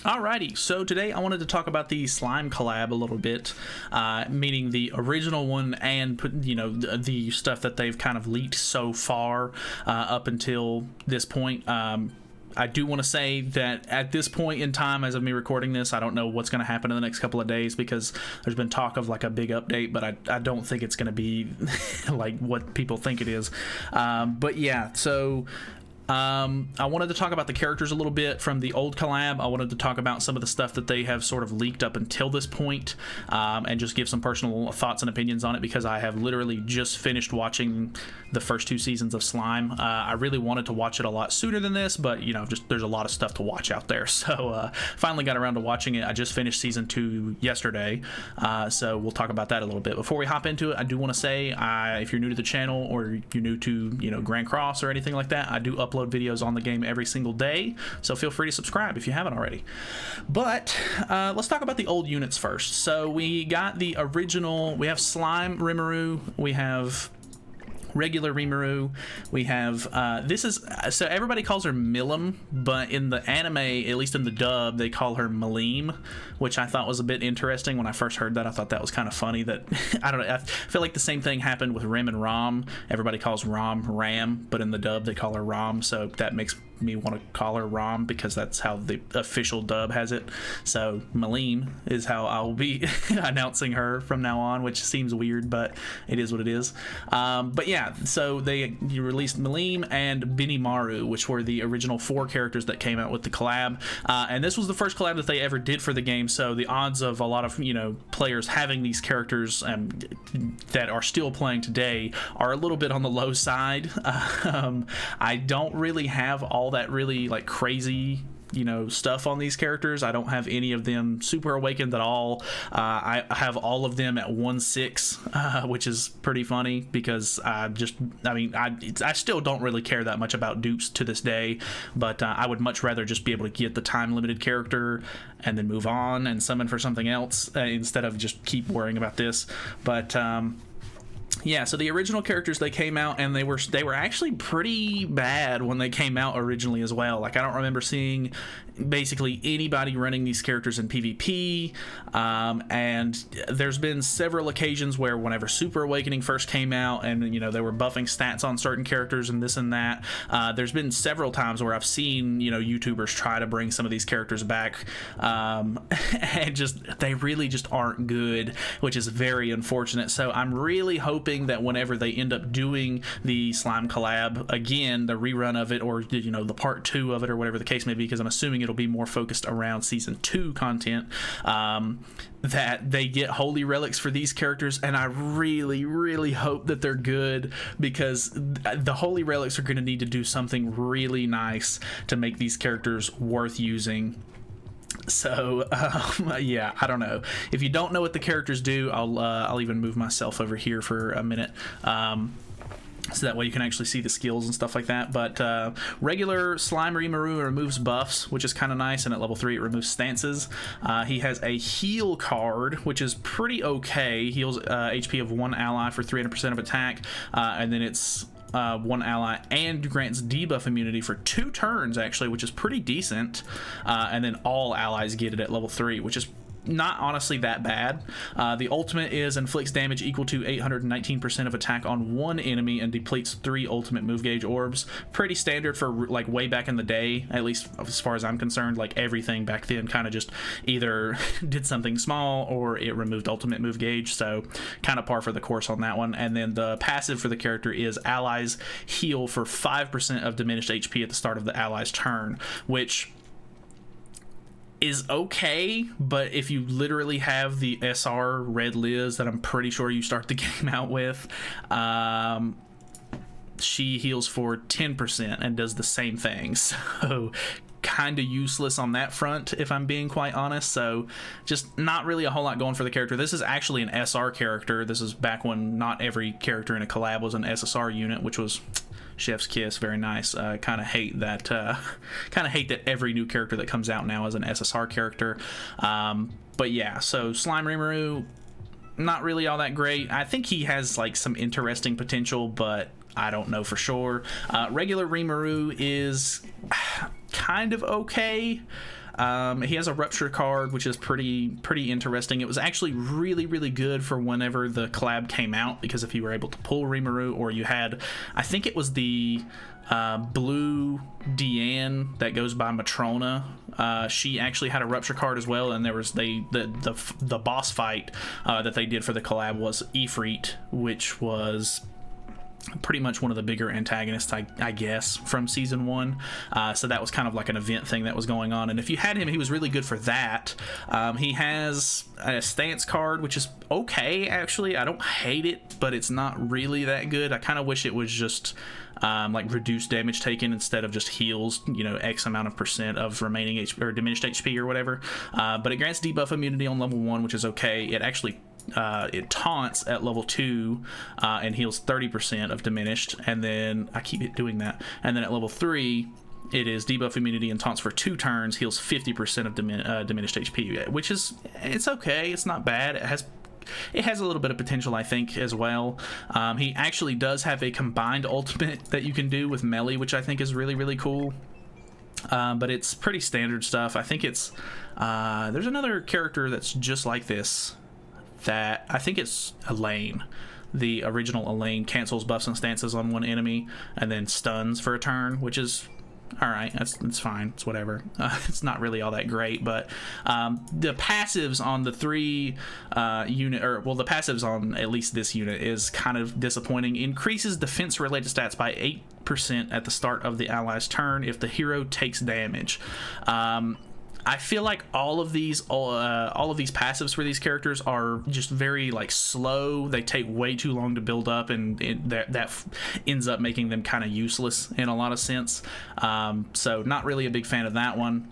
Alrighty, so today I wanted to talk about the slime collab a little bit, meaning the original one and the stuff that they've kind of leaked so far up until this point. I do want to say that at this point in time, as of me recording this, I don't know what's going to happen in the next couple of days because there's been talk of like a big update, but I don't think it's going to be like what people think it is. But yeah, so I wanted to talk about the characters a little bit from the old collab. I wanted to talk about some of the stuff that they have sort of leaked up until this point, and just give some personal thoughts and opinions on it because I have literally just finished watching the first 2 seasons of Slime. I really wanted to watch it a lot sooner than this, but just there's a lot of stuff to watch out there. So finally got around to watching it. I just finished season 2 yesterday, so we'll talk about that a little bit. Before we hop into it, I do want to say if you're new to the channel or you're new to Grand Cross or anything like that, I do upload videos on the game every single day, so feel free to subscribe if you haven't already. But let's talk about the old units first. So we got the original, we have Slime Rimaru, we have regular Rimaru, we have so everybody calls her Malim, but in the anime, at least in the dub, they call her Malim, which I thought was a bit interesting. When I first heard that, I thought that was kind of funny that I don't know, I feel like the same thing happened with Rim and Rom. Everybody calls Rom Ram, but in the dub they call her Rom, so that makes me want to call her Rom because that's how the official dub has it. So Malim is how I will be announcing her from now on, which seems weird, but it is what it is. But yeah, so you released Malim and Bennymaru, which were the original 4 characters that came out with the collab, and this was the first collab that they ever did for the game, so the odds of a lot of players having these characters that are still playing today are a little bit on the low side. I don't really have all that really like crazy stuff on these characters. I don't have any of them super awakened at all. I have all of them at 1/6, which is pretty funny because I still don't really care that much about dupes to this day, but I would much rather just be able to get the time limited character and then move on and summon for something else instead of just keep worrying about this. But yeah, so the original characters, they came out and they were actually pretty bad when they came out originally as well. Like, I don't remember seeing basically anybody running these characters in PvP, and there's been several occasions where whenever Super Awakening first came out and they were buffing stats on certain characters and this and that, there's been several times where I've seen YouTubers try to bring some of these characters back, and they really just aren't good, which is very unfortunate. So I'm really hoping that whenever they end up doing the Slime collab again, the rerun of it, or the part 2 of it, or whatever the case may be, because I'm assuming it'll be more focused around season 2 content, that they get holy relics for these characters, and I really hope that they're good, because the holy relics are going to need to do something really nice to make these characters worth using. So yeah, I don't know. If you don't know what the characters do, I'll even move myself over here for a minute, so that way you can actually see the skills and stuff like that. But regular Slime Rimaru removes buffs, which is kind of nice, and at level 3 it removes stances. He has a heal card, which is pretty okay. Heals HP of 1 ally for 300% of attack, and then it's 1 ally, and grants debuff immunity for 2 turns actually, which is pretty decent, and then all allies get it at level 3, which is not honestly that bad. The ultimate is inflicts damage equal to 819% of attack on 1 enemy and depletes 3 ultimate move gauge orbs. Pretty standard for like way back in the day, at least as far as I'm concerned. Like, everything back then kind of just either did something small or it removed ultimate move gauge, so kind of par for the course on that one. And then the passive for the character is allies heal for 5% of diminished HP at the start of the ally's turn, which is okay, but if you literally have the SR Red Liz that I'm pretty sure you start the game out with, she heals for 10% and does the same thing, so kind of useless on that front, if I'm being quite honest. So just not really a whole lot going for the character. This is actually an SR character. This is back when not every character in a collab was an SSR unit, which was chef's kiss. Very nice. Kind of hate that every new character that comes out now is an SSR character. But yeah, so Slime Rimaru, not really all that great. I think he has like some interesting potential, but I don't know for sure. Regular Rimaru is kind of okay. He has a rupture card, which is pretty interesting. It was actually really good for whenever the collab came out, because if you were able to pull Rimaru, or you had, I think it was the blue Deanne that goes by Matrona, she actually had a rupture card as well. And there was the boss fight that they did for the collab was Ifrit, which was pretty much one of the bigger antagonists, I guess, from season 1. So that was kind of like an event thing that was going on, and if you had him, he was really good for that. He has a stance card, which is okay, actually. I don't hate it, but it's not really that good. I kind of wish it was just like reduced damage taken instead of just heals, you know, X amount of % of remaining HP or diminished HP or whatever. But it grants debuff immunity on level 1, which is okay. It actually it taunts at level 2 and heals 30% of diminished, and then I keep doing that, and then at level 3 it is debuff immunity and taunts for 2 turns, heals 50% of diminished HP, which is, it's okay, it's not bad. It has a little bit of potential, I think, as well. He actually does have a combined ultimate that you can do with Melee, which I think is really cool. But it's pretty standard stuff. I think it's there's another character that's just like this, that I think it's Elaine. The original Elaine cancels buffs and stances on one enemy and then stuns for a turn, which is alright. It's fine. It's whatever. It's not really all that great, but the passives on the 3 unit, or well, the passives on at least this unit is kind of disappointing. Increases defense related stats by 8% at the start of the ally's turn if the hero takes damage. I feel like all of these passives for these characters are just very like slow. They take way too long to build up, and that ends up making them kind of useless in a lot of sense. So not really a big fan of that one.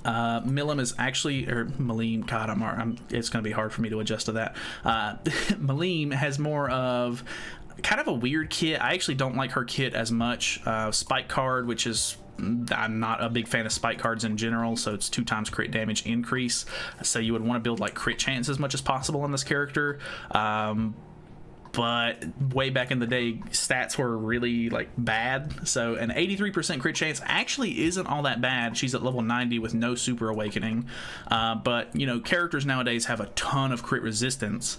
Malim is actually, or Malim, God, it's going to be hard for me to adjust to that. Malim has more of kind of a weird kit. I actually don't like her kit as much. Spike card, which is, I'm not a big fan of spike cards in general, so it's 2 times crit damage increase. So you would want to build like crit chance as much as possible on this character. But way back in the day, stats were really like bad, so an 83% crit chance actually isn't all that bad. She's at level 90 with no super awakening, but you know, characters nowadays have a ton of crit resistance,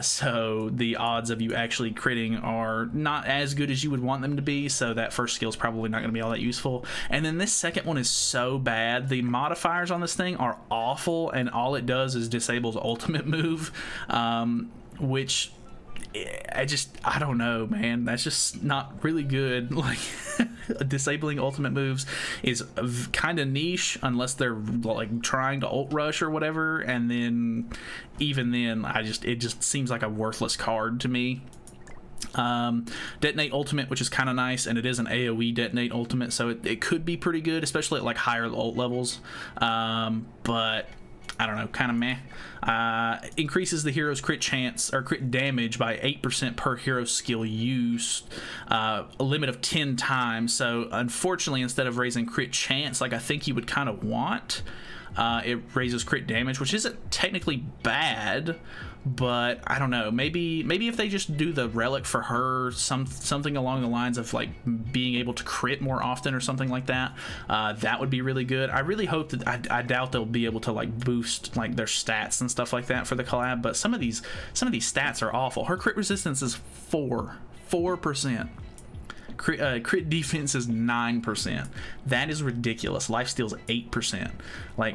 so the odds of you actually critting are not as good as you would want them to be, so that first skill is probably not going to be all that useful. And then this second one is so bad. The modifiers on this thing are awful, and all it does is disables ultimate move, which I don't know, man. That's just not really good. Like, disabling ultimate moves is kind of niche unless they're like trying to ult rush or whatever, and then even then, it just seems like a worthless card to me. Detonate ultimate, which is kind of nice, and it is an AoE detonate ultimate, so it could be pretty good, especially at like higher ult levels. But I don't know, kind of meh. Increases the hero's crit chance or crit damage by 8% per hero skill used, a limit of 10 times. So unfortunately, instead of raising crit chance like I think you would kind of want, it raises crit damage, which isn't technically bad, but I don't know, maybe if they just do the relic for her, something along the lines of like being able to crit more often or something like that, that would be really good. I really hope that I doubt they'll be able to like boost like their stats and stuff like that for the collab, but some of these stats are awful. Her crit resistance is 4%. Crit defense is 9%. That is ridiculous. Lifesteal's 8%. Like,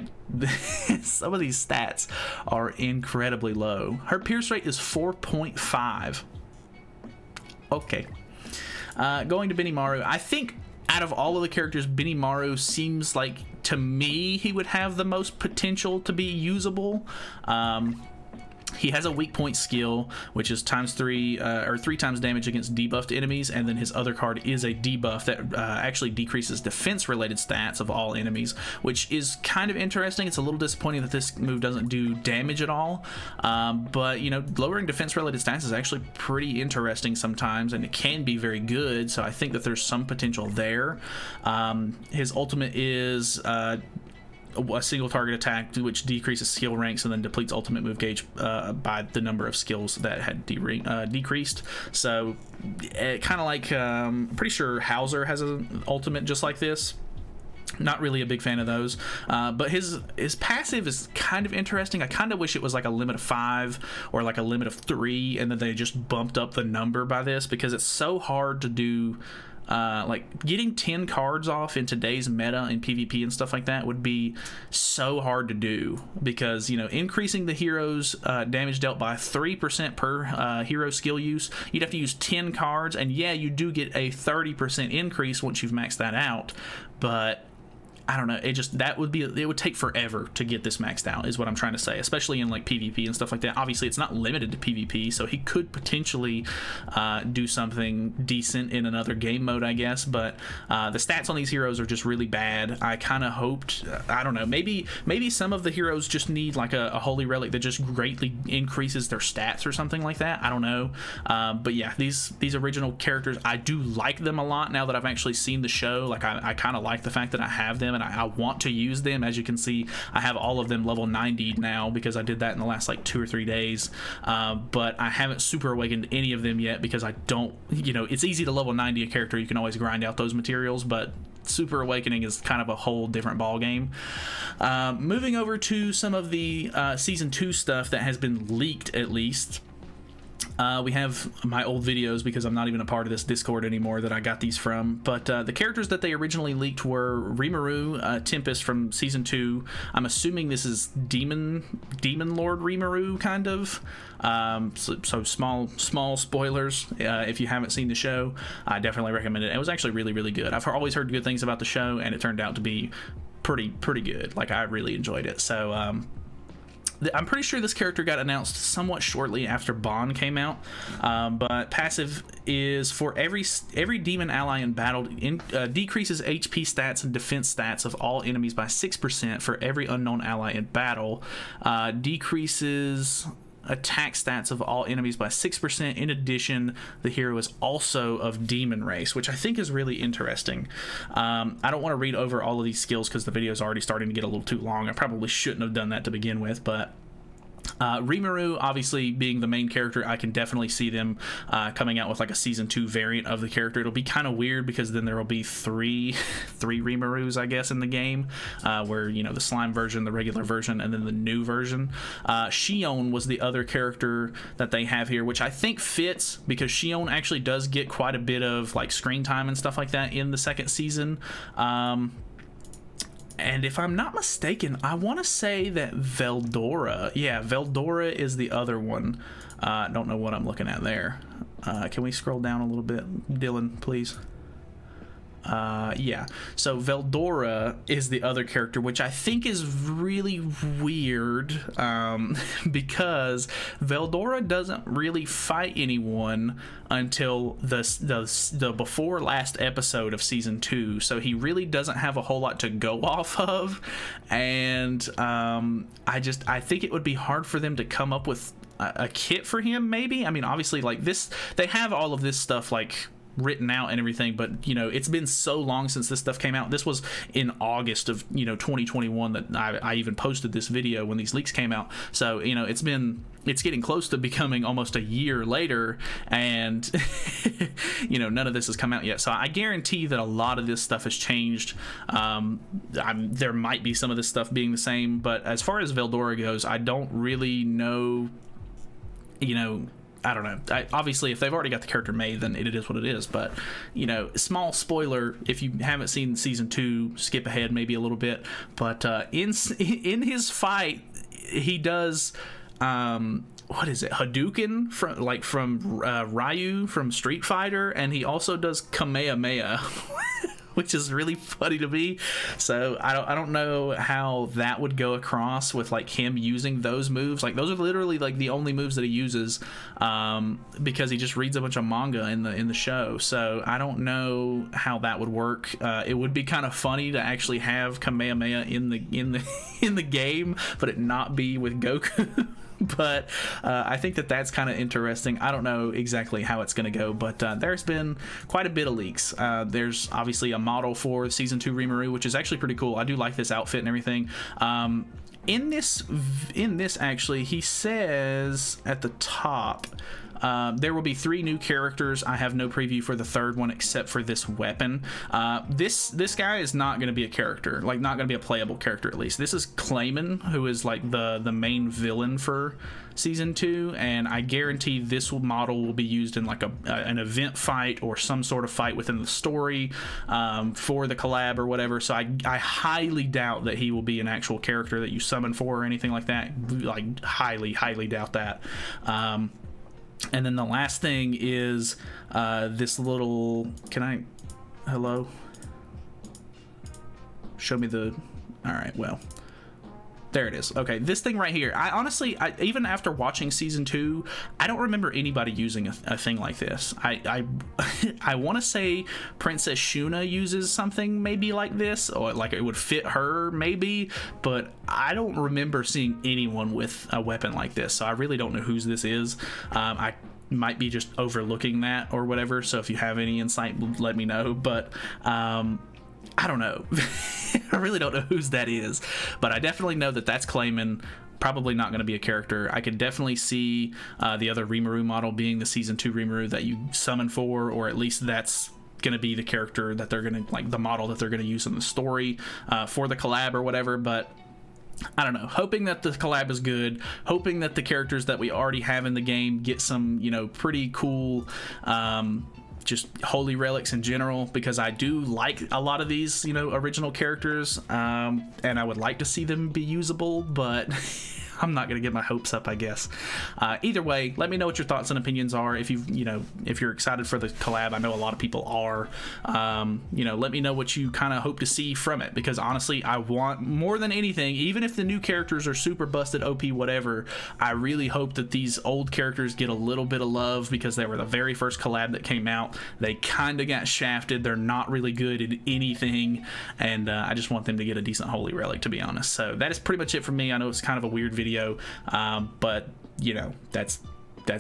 some of these stats are incredibly low. Her pierce rate is 4.5. Okay. Going to Bennymaru. I think out of all of the characters, Bennymaru seems like, to me, he would have the most potential to be usable. He has a weak point skill, which is ×3 or 3 times damage against debuffed enemies, and then his other card is a debuff that actually decreases defense-related stats of all enemies, which is kind of interesting. It's a little disappointing that this move doesn't do damage at all, but you know, lowering defense-related stats is actually pretty interesting sometimes, and it can be very good. So I think that there's some potential there. His ultimate is a single target attack, which decreases skill ranks and then depletes ultimate move gauge by the number of skills that had decreased. So kind of like, pretty sure Hauser has an ultimate just like this. Not really a big fan of those, but his passive is kind of interesting. I kind of wish it was like a limit of 5 or like a limit of 3, and then they just bumped up the number by this, because it's so hard to do. Like getting 10 cards off in today's meta in PvP and stuff like that would be so hard to do, because, you know, increasing the hero's damage dealt by 3% per hero skill use, you'd have to use 10 cards, and yeah, you do get a 30% increase once you've maxed that out, but I don't know, it would take forever to get this maxed out, is what I'm trying to say, especially in like PvP and stuff like that. Obviously it's not limited to PvP, so he could potentially do something decent in another game mode, I guess, but the stats on these heroes are just really bad. I kind of hoped, I don't know, maybe some of the heroes just need like a holy relic that just greatly increases their stats or something like that. I don't know, but yeah, these original characters, I do like them a lot now that I've actually seen the show. Like I kind of like the fact that I have them, and I want to use them. As you can see, I have all of them level 90 now, because I did that in the last like 2 or 3 days, but I haven't super awakened any of them yet, because I don't, you know, it's easy to level 90 a character, you can always grind out those materials, but super awakening is kind of a whole different ball game. Moving over to some of the season 2 stuff that has been leaked, at least. We have my old videos, because I'm not even a part of this Discord anymore, that I got these from, but the characters that they originally leaked were Rimaru, Tempest from season 2. I'm assuming this is Demon Lord Rimaru, kind of. So small spoilers. If you haven't seen the show, I definitely recommend it. It was actually really, really good. I've always heard good things about the show, and it turned out to be pretty good. Like, I really enjoyed it. So I'm pretty sure this character got announced somewhat shortly after Bond came out, but passive is for every demon ally in battle, decreases HP stats and defense stats of all enemies by 6% for every unknown ally in battle, decreases attack stats of all enemies by 6%. In addition, the hero is also of demon race, which I think is really interesting. I don't want to read over all of these skills, because the video is already starting to get a little too long. I probably shouldn't have done that to begin with, but Rimaru, obviously being the main character, I can definitely see them coming out with like a season 2 variant of the character. It'll be kind of weird, because then there will be three Rimarus, I guess, in the game, where, you know, the slime version, the regular version, and then the new version. Shion was the other character that they have here, which I think fits, because Shion actually does get quite a bit of like screen time and stuff like that in the second season. And if I'm not mistaken, I want to say that Veldora is the other one. I don't know what I'm looking at there. Can we scroll down a little bit, Dylan, please? Yeah, so Veldora is the other character, which I think is really weird, because Veldora doesn't really fight anyone until the before last episode of season 2, so he really doesn't have a whole lot to go off of, and I think it would be hard for them to come up with a kit for him, maybe. I mean, obviously, like this, they have all of this stuff like written out and everything, but, you know, it's been so long since this stuff came out. This was in August of, you know, 2021 that I even posted this video when these leaks came out, so, you know, it's getting close to becoming almost a year later, and you know, none of this has come out yet, so I guarantee that a lot of this stuff has changed. There might be some of this stuff being the same, but as far as Veldora goes, I don't really know, you know, I don't know. Obviously, if they've already got the character made, then it is what it is. But, you know, small spoiler, if you haven't seen season 2, skip ahead maybe a little bit. But in his fight, he does what is it, Hadouken from Ryu from Street Fighter, and he also does Kamehameha. Which is really funny to me. So I don't know how that would go across with like him using those moves. Like, those are literally like the only moves that he uses, because he just reads a bunch of manga in the show. So I don't know how that would work. It would be kind of funny to actually have Kamehameha in the game, but it not be with Goku. But I think that's kind of interesting. I don't know exactly how it's going to go, but there's been quite a bit of leaks. There's obviously a model for season 2 Rimaru, which is actually pretty cool. I do like this outfit and everything. In this actually, he says at the top, There will be 3 new characters. I have no preview for the third one except for this weapon. This guy is not going to be a character, like not going to be a playable character at least. This is Clayman, who is like the main villain for season 2, and I guarantee this model will be used in like an event fight or some sort of fight within the story for the collab or whatever. So I highly doubt that he will be an actual character that you summon for or anything like that. Like highly doubt that. And then the last thing is this little, hello? Show me the, all right, well, there it is. Okay, this thing right here. I honestly, even after watching season 2, I don't remember anybody using a thing like this. I want to say Princess Shuna uses something maybe like this, or like it would fit her maybe, but I don't remember seeing anyone with a weapon like this. So I really don't know whose this is. I might be just overlooking that or whatever. So if you have any insight, let me know. But I don't know. I really don't know whose that is, but I definitely know that that's Clayman. Probably not going to be a character. I could definitely see the other Rimaru model being the season 2 Rimaru that you summon for, or at least that's going to be the character that they're going to, like the model that they're going to use in the story for the collab or whatever. But I don't know, hoping that the collab is good, hoping that the characters that we already have in the game get some, you know, pretty cool just holy relics in general, because I do like a lot of these, you know, original characters, and I would like to see them be usable, but I'm not gonna get my hopes up, I guess. Either way, let me know what your thoughts and opinions are. If if you're excited for the collab, I know a lot of people are. You know, let me know what you kind of hope to see from it, because honestly, I want more than anything, even if the new characters are super busted, OP, whatever, I really hope that these old characters get a little bit of love, because they were the very first collab that came out. They kind of got shafted. They're not really good at anything, and I just want them to get a decent holy relic, to be honest. So that is pretty much it for me. I know it's kind of a weird video, but you know, that's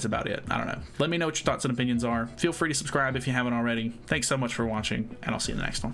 about it. I don't know. Let me know what your thoughts and opinions are. Feel free to subscribe if you haven't already. Thanks so much for watching, and I'll see you in the next one.